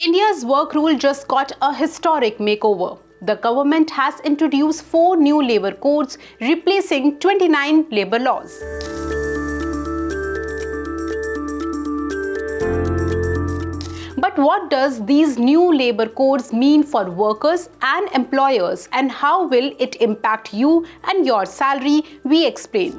India's work rule just got a historic makeover. The government has introduced 4 new labour codes, replacing 29 labour laws. But what does these new labour codes mean for workers and employers, and how will it impact you and your salary? We explain.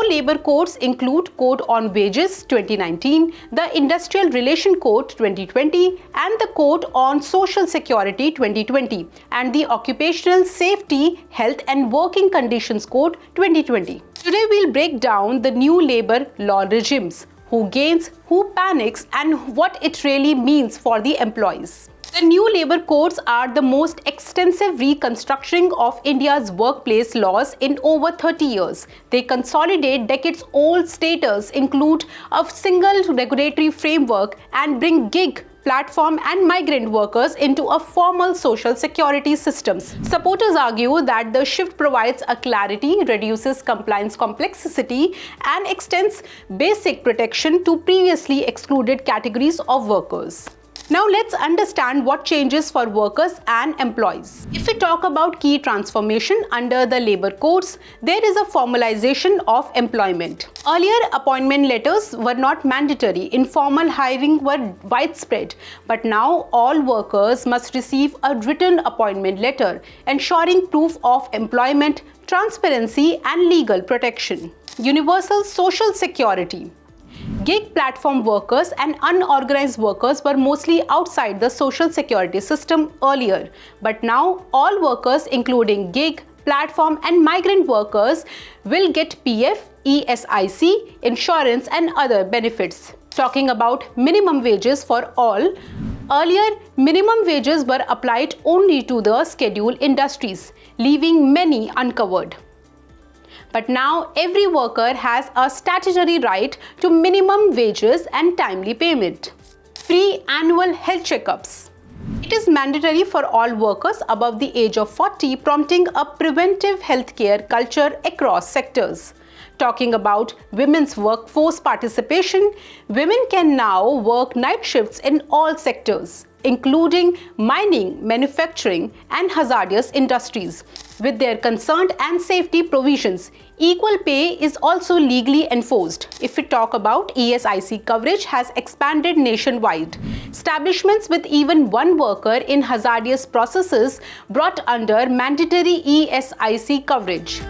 Labour codes include Code on Wages 2019, the Industrial Relation Code 2020, and the Code on Social Security 2020, and the Occupational Safety, Health and Working Conditions Code 2020. Today we'll break down the new labour law regimes, who gains, who panics, and what it really means for the employees. The new labour codes are the most extensive reconstruction of India's workplace laws in over 30 years. They consolidate decades-old status, include a single regulatory framework, and bring gig, platform and migrant workers into a formal social security systems. Supporters argue that the shift provides a clarity, reduces compliance complexity, and extends basic protection to previously excluded categories of workers. Now let's understand what changes for workers and employees. If we talk about key transformation under the labour codes, there is a formalization of employment. Earlier, appointment letters were not mandatory, informal hiring were widespread, but now all workers must receive a written appointment letter, ensuring proof of employment, transparency and legal protection. Universal social security. Gig platform workers and unorganized workers were mostly outside the social security system earlier, but now all workers including gig, platform and migrant workers will get PF, ESIC, insurance and other benefits. Talking about minimum wages for all, earlier minimum wages were applied only to the scheduled industries, leaving many uncovered. But now every worker has a statutory right to minimum wages and timely payment. Free annual health checkups. It is mandatory for all workers above the age of 40, prompting a preventive healthcare culture across sectors. Talking about women's workforce participation, women can now work night shifts in all sectors, including mining, manufacturing, and hazardous industries. With their consent and safety provisions, equal pay is also legally enforced. If we talk about ESIC coverage has expanded nationwide. Establishments with even one worker in hazardous processes brought under mandatory ESIC coverage.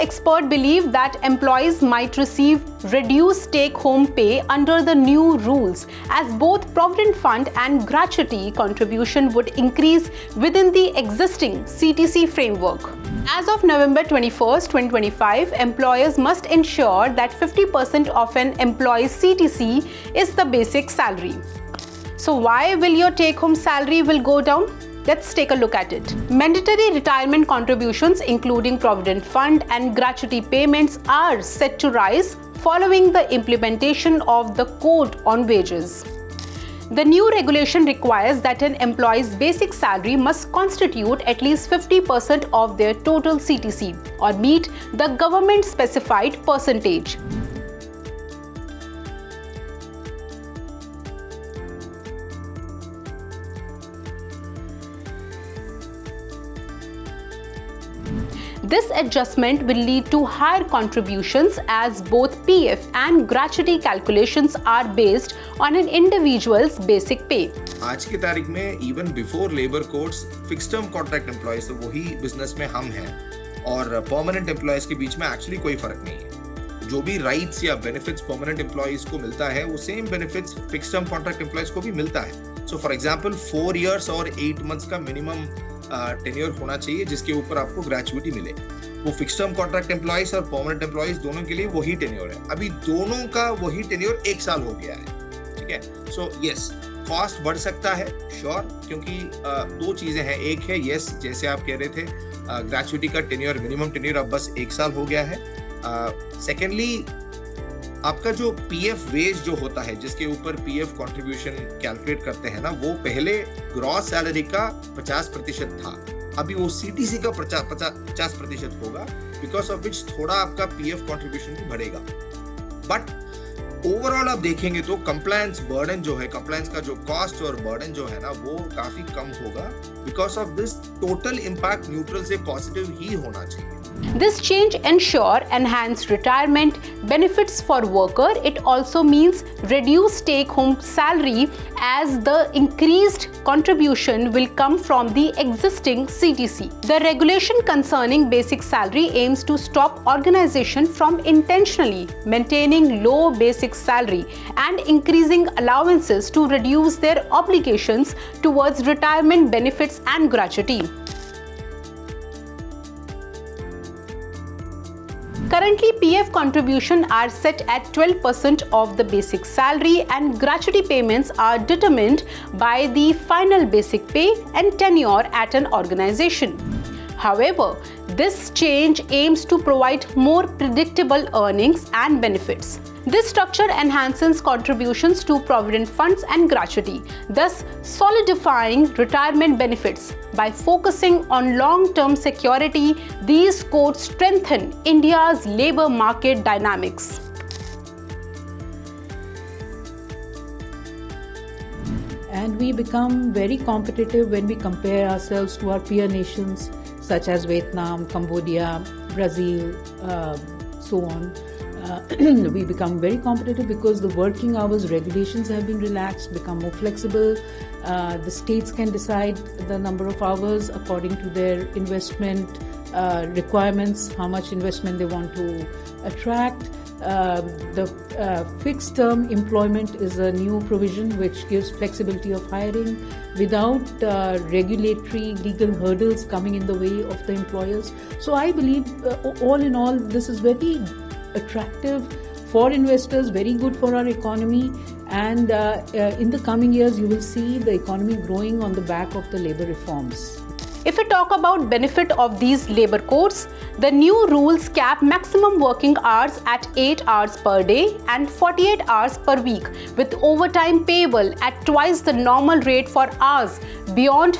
Experts believe that employees might receive reduced take-home pay under the new rules, as both Provident Fund and Gratuity contribution would increase within the existing CTC framework. As of November 21, 2025, employers must ensure that 50% of an employee's CTC is the basic salary. So why will your take-home salary will go down? Let's take a look at it. Mandatory retirement contributions, including Provident Fund and gratuity payments, are set to rise following the implementation of the Code on Wages. The new regulation requires that an employee's basic salary must constitute at least 50% of their total CTC or meet the government-specified percentage. This adjustment will lead to higher contributions as both PF and gratuity calculations are based on an individual's basic pay. आज की तारीख में even before labor codes, fixed term contract employees तो वही business में हम हैं और permanent employees के बीच में actually कोई फर्क नहीं है. जो भी राइट्स या बेनिफिट्स परमानेंट एम्प्लॉइज को मिलता है वो same benefits fix term contract employees को भी मिलता है। सो फॉर एग्जांपल 4 इयर्स और 8 मंथ्स का मिनिमम टेन्योर होना चाहिए जिसके ऊपर आपको ग्रेचुइटी मिले। वो फिक्स टर्म कॉन्ट्रैक्ट एम्प्लॉइज और परमानेंट एम्प्लॉइज दोनों के लिए वही टेन्योर है। अभी दोनों का वही टेन्योर 1 साल हो गया है, ठीक है। सो यस, कॉस्ट बढ़ सकता है श्योर, क्योंकि 2 चीजें हैं। एक है यस, जैसे आप कह रहे थे, ग्रेचुइटी का टेन्योर, मिनिमम टेन्योर अब बस 1 साल हो गया है। सेकेंडली, आपका जो पीएफ वेज जो होता है, जिसके ऊपर पीएफ कंट्रीब्यूशन कैलकुलेट करते हैं ना, वो पहले ग्रॉस सैलरी का 50% था, अभी वो सीटीसी का 50% होगा, बिकॉज ऑफ विच थोड़ा आपका पीएफ कंट्रीब्यूशन भी बढ़ेगा। बट ओवरऑल आप देखेंगे तो कंप्लायंस बर्डन जो है, कंप्लायंस का जो कॉस्ट और बर्डन जो है ना, वो काफी कम होगा। Because of this total impact neutral से पॉजिटिव ही होना चाहिए। This change ensure enhanced retirement benefits for worker. It also means reduced take-home salary as the increased contribution will come from the existing CTC. The regulation concerning basic salary aims to stop organization from intentionally maintaining low basic salary and increasing allowances to reduce their obligations towards retirement benefits and gratuity. Currently, PF contribution are set at 12% of the basic salary and gratuity payments are determined by the final basic pay and tenure at an organization. However, this change aims to provide more predictable earnings and benefits. This structure enhances contributions to provident funds and gratuity, thus solidifying retirement benefits. By focusing on long-term security, these codes strengthen India's labor market dynamics. And we become very competitive when we compare ourselves to our peer nations such as Vietnam, Cambodia, Brazil, so on. We become very competitive because the working hours regulations have been relaxed, become more flexible. The states can decide the number of hours according to their investment requirements, how much investment they want to attract. The fixed term employment is a new provision which gives flexibility of hiring without regulatory legal hurdles coming in the way of the employers. So I believe all in all this is very attractive for investors, very good for our economy, and in the coming years you will see the economy growing on the back of the labour reforms. If we talk about benefit of these labor codes, the new rules cap maximum working hours at 8 hours per day and 48 hours per week, with overtime payable at twice the normal rate for hours beyond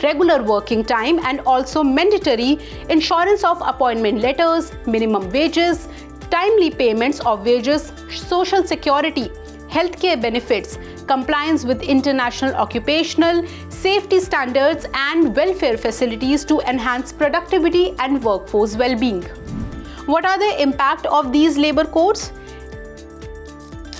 regular working time, and also mandatory insurance of appointment letters, minimum wages, timely payments of wages, social security, healthcare benefits, compliance with international occupational safety standards and welfare facilities to enhance productivity and workforce well-being. What are the impact of these labor codes?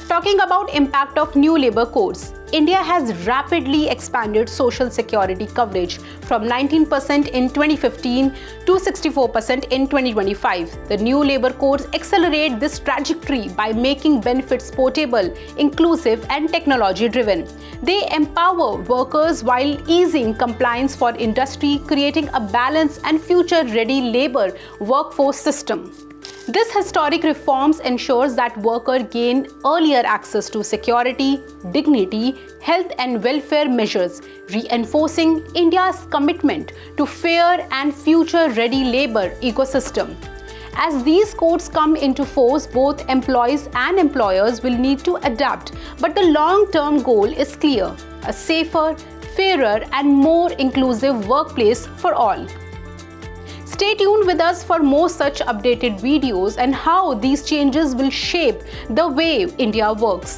Talking about impact of new labor codes, India has rapidly expanded social security coverage from 19% in 2015 to 64% in 2025. The new labor codes accelerate this trajectory by making benefits portable, inclusive, and technology-driven. They empower workers while easing compliance for industry, creating a balanced and future-ready labor workforce system. This historic reforms ensures that workers gain earlier access to security, dignity, health and welfare measures, reinforcing India's commitment to fair and future-ready labor ecosystem. As these codes come into force, both employees and employers will need to adapt, but the long-term goal is clear: a safer, fairer and more inclusive workplace for all. Stay tuned with us for more such updated videos and how these changes will shape the way India works.